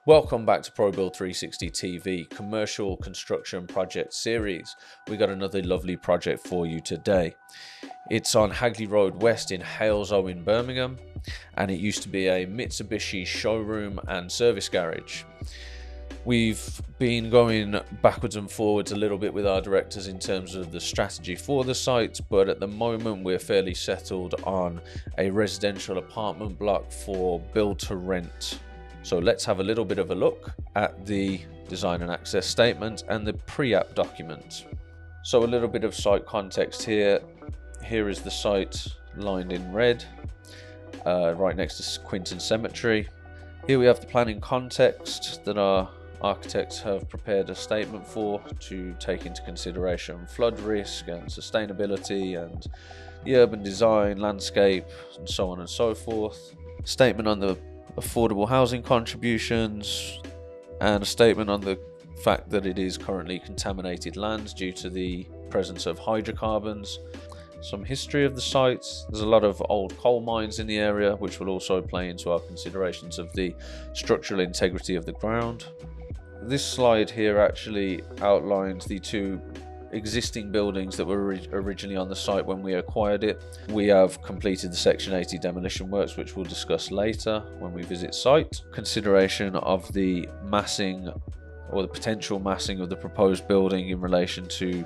Welcome back to ProBuild360 TV commercial construction project series. We got another lovely project for you today. It's on Hagley Road West in Halesowen, Birmingham, and it used to be a Mitsubishi showroom and service garage. We've been going backwards and forwards a little bit with our directors in terms of the strategy for the site, but at the moment we're fairly settled on a residential apartment block for build to rent. So let's have a little bit of a look at the design and access statement and the pre-app document. So a little bit of site context here. Here is the site lined in red, right next to Quinton Cemetery. Here we have the planning context that our architects have prepared a statement for to take into consideration flood risk and sustainability and the urban design, landscape, and so on and so forth. Statement on the affordable housing contributions, and a statement on the fact that it is currently contaminated lands due to the presence of hydrocarbons. Some history of the site. There's a lot of old coal mines in the area, which will also play into our considerations of the structural integrity of the ground. This slide here actually outlines the two existing buildings that were originally on the site when we acquired it. We have completed the Section 80 demolition works, which we'll discuss later when we visit site. Consideration of the massing or the potential massing of the proposed building in relation to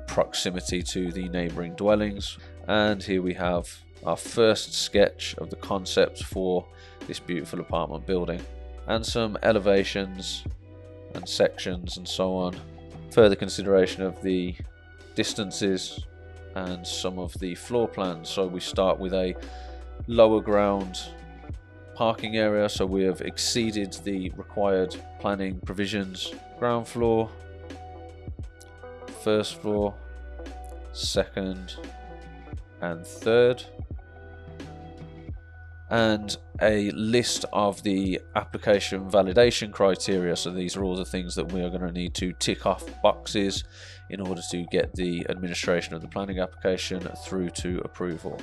proximity to the neighbouring dwellings. And here we have our first sketch of the concept for this beautiful apartment building, and some elevations and sections and so on. Further consideration of the distances and some of the floor plans. So we start with a lower ground parking area, so we have exceeded the required planning provisions. Ground floor, first floor, second and third, and a list of the application validation criteria. So these are all the things that we are going to need to tick off boxes in order to get the administration of the planning application through to approval.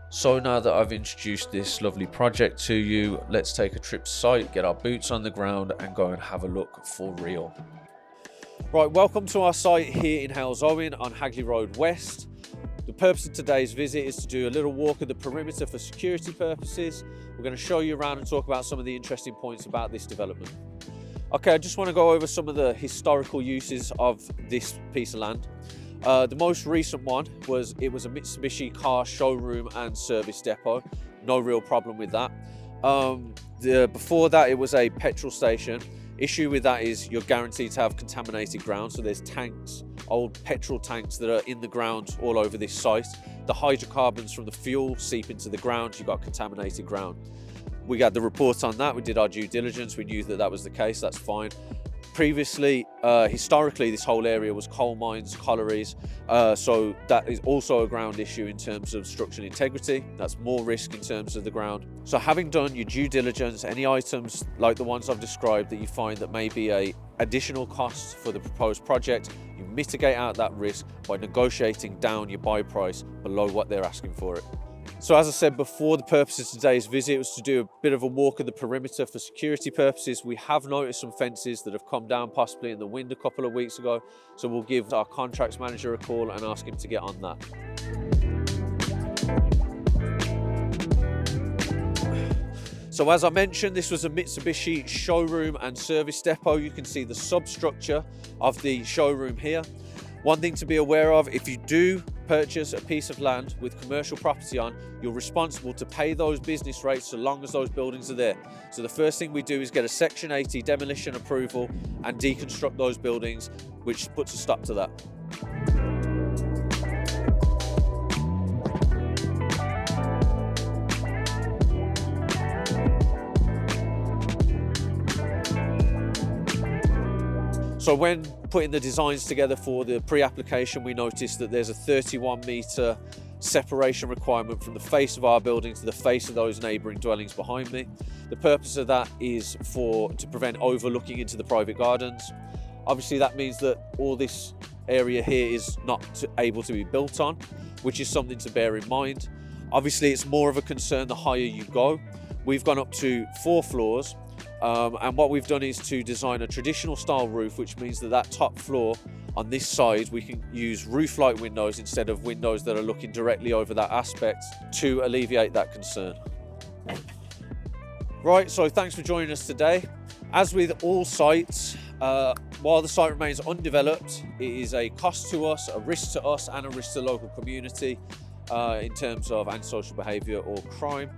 So now that I've introduced this lovely project to you, let's take a trip to site, get our boots on the ground and go and have a look for real. Right, welcome to our site here in Halesowen on Hagley Road West. The purpose of today's visit is to do a little walk of the perimeter for security purposes. We're going to show you around and talk about some of the interesting points about this development. Okay, I just want to go over some of the historical uses of this piece of land. The most recent one was a Mitsubishi car showroom and service depot. No real problem with that. Before that, it was a petrol station. Issue with that is you're guaranteed to have contaminated ground. So there's tanks, old petrol tanks that are in the ground all over this site. The hydrocarbons from the fuel seep into the ground. You've got contaminated ground. We got the report on that. We did our due diligence. We knew that that was the case. That's fine. Previously, historically, this whole area was coal mines, collieries. So that is also a ground issue in terms of structural integrity. That's more risk in terms of the ground. So having done your due diligence, any items like the ones I've described that you find that may be a additional cost for the proposed project, you mitigate out that risk by negotiating down your buy price below what they're asking for it. So as I said before, the purpose of today's visit was to do a bit of a walk of the perimeter for security purposes. We have noticed some fences that have come down possibly in the wind a couple of weeks ago. So we'll give our contracts manager a call and ask him to get on that. So as I mentioned, this was a Mitsubishi showroom and service depot. You can see the substructure of the showroom here. One thing to be aware of, if you do purchase a piece of land with commercial property on, you're responsible to pay those business rates so long as those buildings are there. So the first thing we do is get a Section 80 demolition approval and deconstruct those buildings, which puts a stop to that. So when putting the designs together for the pre-application, we noticed that there's a 31 metre separation requirement from the face of our building to the face of those neighbouring dwellings behind me. The purpose of that is to prevent overlooking into the private gardens. Obviously that means that all this area here is not able to be built on, which is something to bear in mind. Obviously it's more of a concern the higher you go. We've gone up to 4 floors, and what we've done is to design a traditional style roof, which means that top floor on this side we can use roof light windows instead of windows that are looking directly over that aspect to alleviate that concern. Right, so thanks for joining us today. As with all sites, while the site remains undeveloped, it is a cost to us, a risk to us, and a risk to the local community in terms of antisocial behaviour or crime.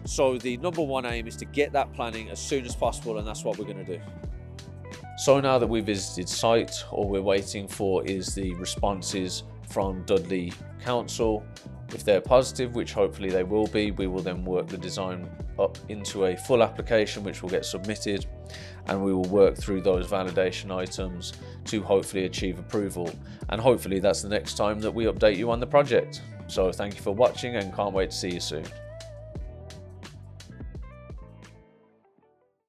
So the #1 aim is to get that planning as soon as possible, and that's what we're going to do. So now that we've visited site, all we're waiting for is the responses from Dudley Council. If they're positive, which hopefully they will be, we will then work the design up into a full application which will get submitted, and we will work through those validation items to hopefully achieve approval, and hopefully that's the next time that we update you on the project. So thank you for watching and can't wait to see you soon.